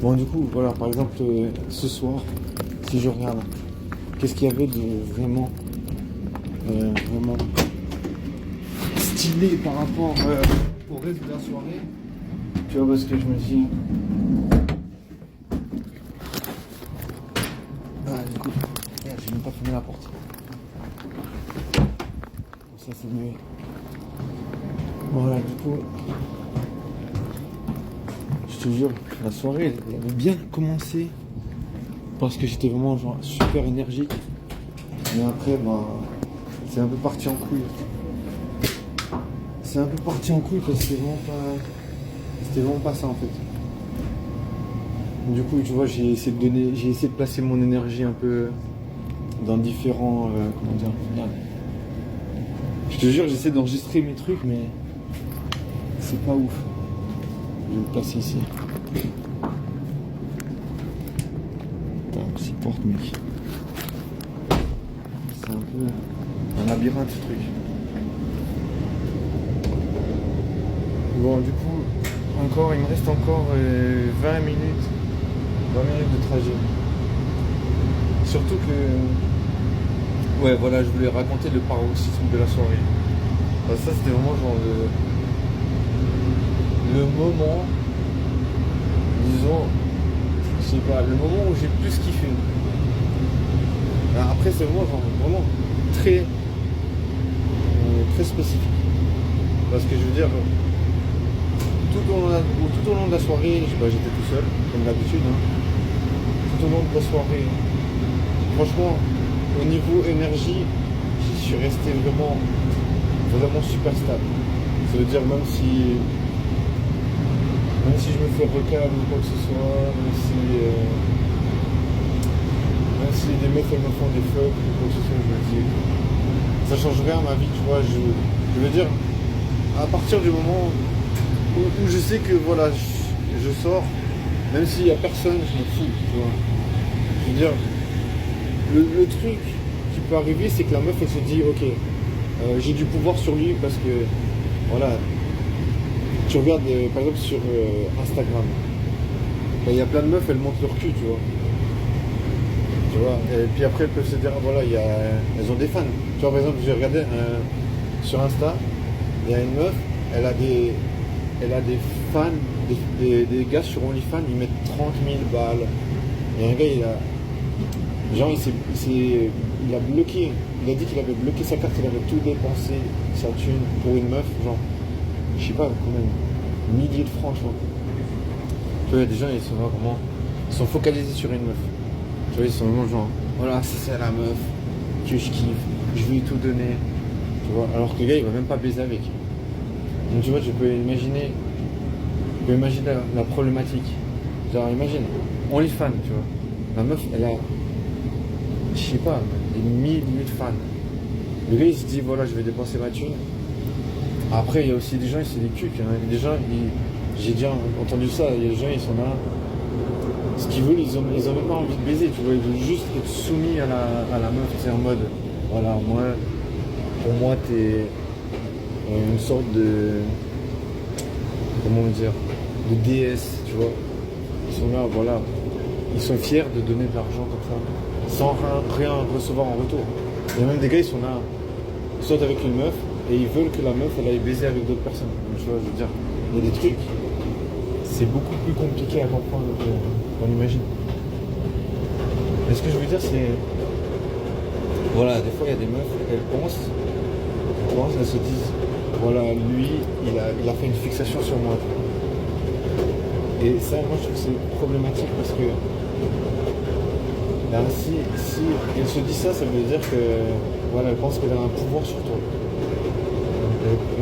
Bon, du coup, voilà, par exemple, ce soir, si je regarde, qu'est-ce qu'il y avait de vraiment, vraiment stylé par rapport au reste de la soirée? Tu vois, parce que je me dis... Ah, du coup, merde, j'ai même pas fermé la porte. Ça, c'est mieux. Voilà, du coup... Je te jure, la soirée, elle avait bien commencé parce que j'étais vraiment genre super énergique. Mais après, bah, c'est un peu parti en couille. C'est un peu parti en couille parce que c'était vraiment pas ça en fait. Du coup, tu vois, j'ai essayé de placer mon énergie un peu dans différents, comment dire, regarde. Je te jure, j'essaie d'enregistrer mes trucs, mais c'est pas ouf. Je vais le placer ici. Putain, c'est porte, mec. C'est un peu un labyrinthe, ce truc. Bon, du coup, il me reste encore 20 minutes. 20 minutes de trajet. Surtout que... Ouais, voilà, je voulais raconter le paroxysme de la soirée. Enfin, ça, c'était vraiment genre le moment, disons, je sais pas, le moment où j'ai plus kiffé. Alors après, c'est vraiment très, très spécifique. Parce que je veux dire, tout au long de la soirée, j'étais tout seul, comme d'habitude. Hein. Tout au long de la soirée, franchement, au niveau énergie, je suis resté vraiment super stable. Ça veut dire même si je me fais recalme ou quoi que ce soit, même si des mecs elles me font des fucks ou quoi que ce soit, je me dis, ça change rien à ma vie, tu vois. Je veux dire, à partir du moment où je sais que voilà, je sors, même s'il n'y a personne, je me fous, tu vois. Je veux dire, le truc qui peut arriver, c'est que la meuf elle se dit, ok, j'ai du pouvoir sur lui parce que, voilà, tu regardes par exemple sur Instagram, il y a plein de meufs, elles montrent leur cul, tu vois. Et puis après, elles peuvent se dire, ah, voilà, elles ont des fans. Tu vois, par exemple, j'ai regardé sur Insta, il y a une meuf, elle a des fans, des gars sur OnlyFans, ils mettent 30 000 balles. Et un gars, il a bloqué, il a dit qu'il avait bloqué sa carte, il avait tout dépensé, sa thune, pour une meuf, genre, je sais pas combien, milliers de francs, je crois. Tu vois, il y a des gens, ils sont focalisés sur une meuf. Tu vois, ils sont vraiment genre, voilà, c'est la meuf que je kiffe, je vais lui tout donner. Tu vois, alors que le gars, il va même pas baiser avec. Donc tu vois, je peux imaginer la problématique. Genre, imagine, OnlyFans, tu vois. La meuf, elle a, je sais pas, des milliers de fans. Le gars, il se dit, voilà, je vais dépenser ma thune. Après, il y a aussi des gens, c'est des cucs. Hein. Des gens, j'ai déjà entendu ça, il y a des gens, ils sont là. Ce qu'ils veulent, ils ont même pas envie de baiser, tu vois. Ils veulent juste être soumis à la meuf. C'est en mode, voilà, pour moi, t'es une sorte de, comment dire, de déesse, tu vois. Ils sont là, voilà. Ils sont fiers de donner de l'argent comme ça, sans rien recevoir en retour. Il y a même des gars, ils sont là, ils sortent avec une meuf, et ils veulent que la meuf, elle aille baiser avec d'autres personnes. Donc, tu vois, je veux dire, il y a des trucs, c'est beaucoup plus compliqué à comprendre qu'on imagine. Mais ce que je veux dire, c'est, voilà, des fois, il y a des meufs, elles se disent, voilà, lui, il a fait une fixation sur moi. Et ça, moi, je trouve que c'est problématique parce que là, si elle se dit ça, ça veut dire que, voilà, elle pense qu'elle a un pouvoir sur toi.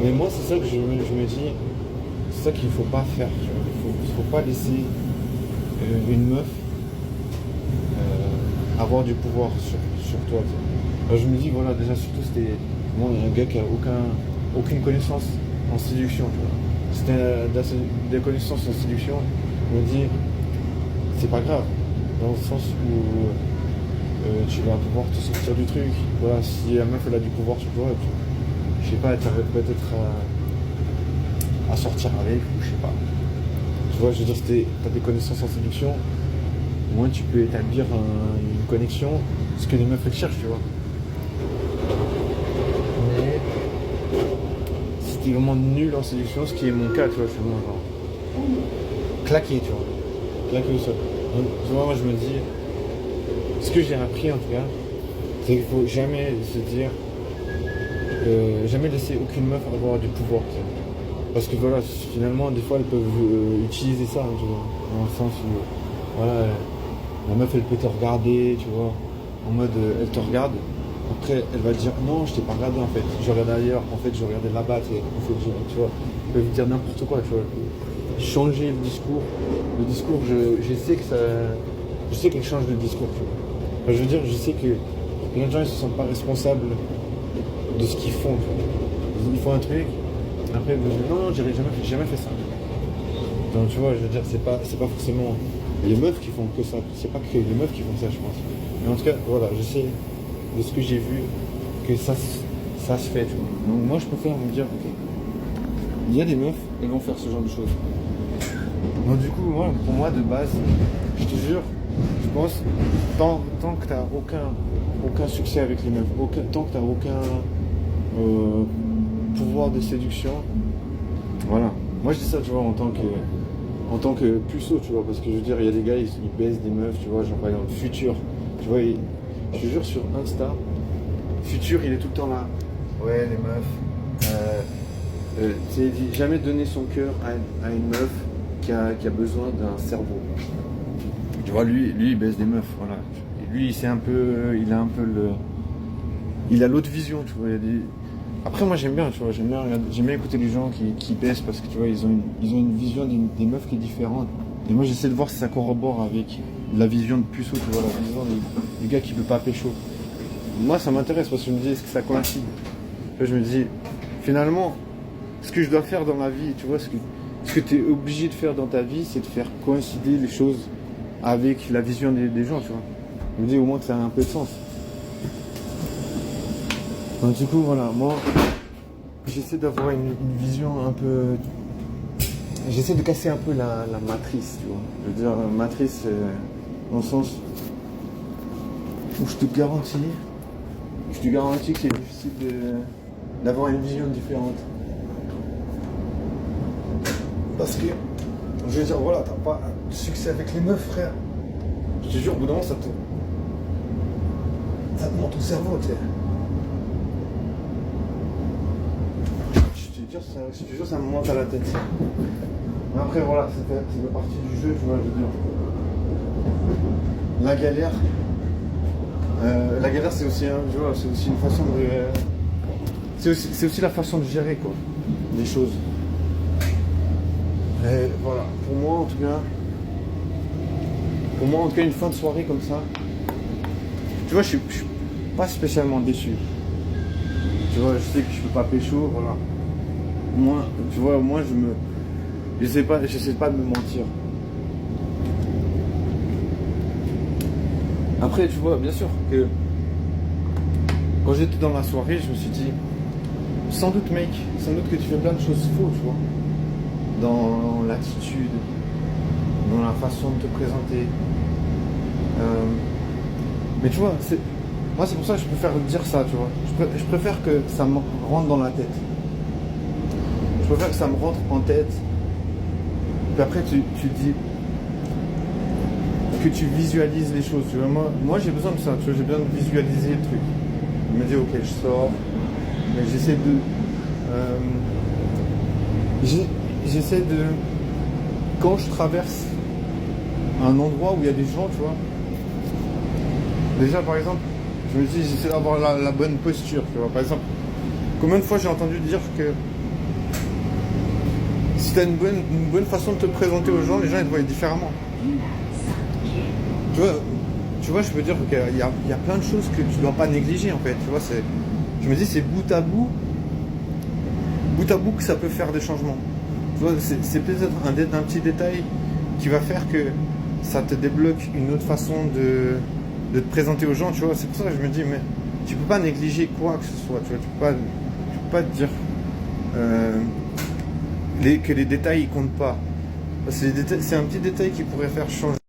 Mais moi, c'est ça que je me dis, c'est ça qu'il ne faut pas faire. Il faut pas laisser une meuf avoir du pouvoir sur toi. Alors, je me dis, voilà, déjà, surtout, c'était moi, un gars qui a aucune connaissance en séduction. C'était des connaissances en séduction. Je me dis, c'est pas grave, dans le sens où tu vas pouvoir te sortir du truc. Voilà, si la meuf elle a du pouvoir sur toi, je sais pas, elle t'arrête peut-être à sortir avec, ou je sais pas. Tu vois, je veux dire, si t'as des connaissances en séduction, au moins tu peux établir une connexion, ce que les meufs elles cherchent, tu vois. Mais si t'es vraiment nul en séduction, ce qui est mon cas, tu vois, je suis vraiment genre claqué, tu vois. Claqué au sol. Donc, tu vois, moi je me dis, ce que j'ai appris en tout cas, c'est qu'il faut jamais se dire, jamais laisser aucune meuf avoir du pouvoir, tu sais. Parce que voilà, finalement, des fois elles peuvent utiliser ça, hein, tu vois, dans le sens où, voilà, la meuf elle peut te regarder, tu vois, en mode elle te regarde, après elle va te dire non, je t'ai pas regardé en fait, je regardais ailleurs, en fait je regardais là-bas, tu vois, elle peut dire n'importe quoi, tu vois, changer le discours. Le discours, je sais que ça. Je sais qu'elle change de discours, tu vois. Enfin, je veux dire, je sais que plein de gens ils se sentent pas responsables de ce qu'ils font, tu vois. Ils font un truc, après ils vont dire non, j'ai jamais fait ça. Donc tu vois, je veux dire, c'est pas forcément les meufs qui font que ça, c'est pas que les meufs qui font ça, je pense. Mais en tout cas, voilà, je sais de ce que j'ai vu que ça se fait, tu vois. Donc moi je préfère me dire, ok, il y a des meufs, elles vont faire ce genre de choses. Donc du coup, moi, pour moi de base, je te jure, je pense, tant que t'as aucun succès avec les meufs, tant que t'as aucun pouvoir de séduction, voilà. Moi je dis ça, tu vois, en tant que puceau, tu vois, parce que je veux dire, il y a des gars, ils baissent des meufs, tu vois, genre par exemple Futur, tu vois, je te jure sur Insta, Futur, il est tout le temps là. Ouais, les meufs. C'est jamais donner son cœur à une meuf qui a besoin d'un cerveau. Tu vois, lui, il baisse des meufs, voilà. Et lui, il a l'autre vision, tu vois. Après, moi, j'aime bien, tu vois, j'aime bien écouter les gens qui baissent parce que, tu vois, ils ont une vision des meufs qui est différente. Et moi, j'essaie de voir si ça corrobore avec la vision de puceau, tu vois, la vision du gars qui peut pas pécho. Moi, ça m'intéresse parce que je me dis, est-ce que ça coïncide? Je me dis, finalement, ce que je dois faire dans ma vie, tu vois, ce que tu es obligé de faire dans ta vie, c'est de faire coïncider les choses avec la vision des gens, tu vois. Je me dis au moins que ça a un peu de sens. Donc du coup, voilà, moi, j'essaie d'avoir une vision un peu... J'essaie de casser un peu la matrice, tu vois. Je veux dire, matrice, dans le sens où je te garantis que c'est difficile d'avoir une vision différente. Parce que, je veux dire, voilà, t'as pas de succès avec les meufs, frère. Je te jure, au bout d'un moment, ça te monte au cerveau, tu sais. Je te jure, ça me monte à la tête. Mais après, voilà, ça fait partie du jeu, tu vois, je veux dire. La galère, c'est aussi, tu vois, c'est aussi une façon de... C'est aussi la façon de gérer, quoi, les choses. Et voilà, pour moi en tout cas, une fin de soirée comme ça, tu vois, je suis pas spécialement déçu. Tu vois, je sais que je peux pas pécho, voilà. Moi, tu vois, moi j'essaie pas de me mentir. Après, tu vois, bien sûr que quand j'étais dans la soirée, je me suis dit, sans doute mec, sans doute que tu fais plein de choses fausses, tu vois. Dans l'attitude, dans la façon de te présenter. Mais tu vois, moi c'est pour ça que je préfère dire ça, tu vois. Je préfère que ça me rentre dans la tête. Je préfère que ça me rentre en tête. Puis après tu dis que tu visualises les choses, tu vois. Moi j'ai besoin de ça, tu vois, j'ai besoin de visualiser le truc. Je me dis ok, je sors, mais j'essaie de... Quand je traverse un endroit où il y a des gens, tu vois, déjà par exemple, je me dis j'essaie d'avoir la bonne posture, tu vois. Par exemple, combien de fois j'ai entendu dire que si tu as une bonne façon de te présenter aux gens, les gens ils te voient différemment. Tu vois, je peux dire qu'il y a plein de choses que tu dois pas négliger en fait. Tu vois, je me dis c'est bout à bout que ça peut faire des changements. Tu vois, c'est peut-être un petit détail qui va faire que ça te débloque une autre façon de te présenter aux gens, tu vois. C'est pour ça que je me dis, mais tu peux pas négliger quoi que ce soit, tu vois. Tu peux pas te dire que les détails ils comptent pas. C'est un petit détail qui pourrait faire changer.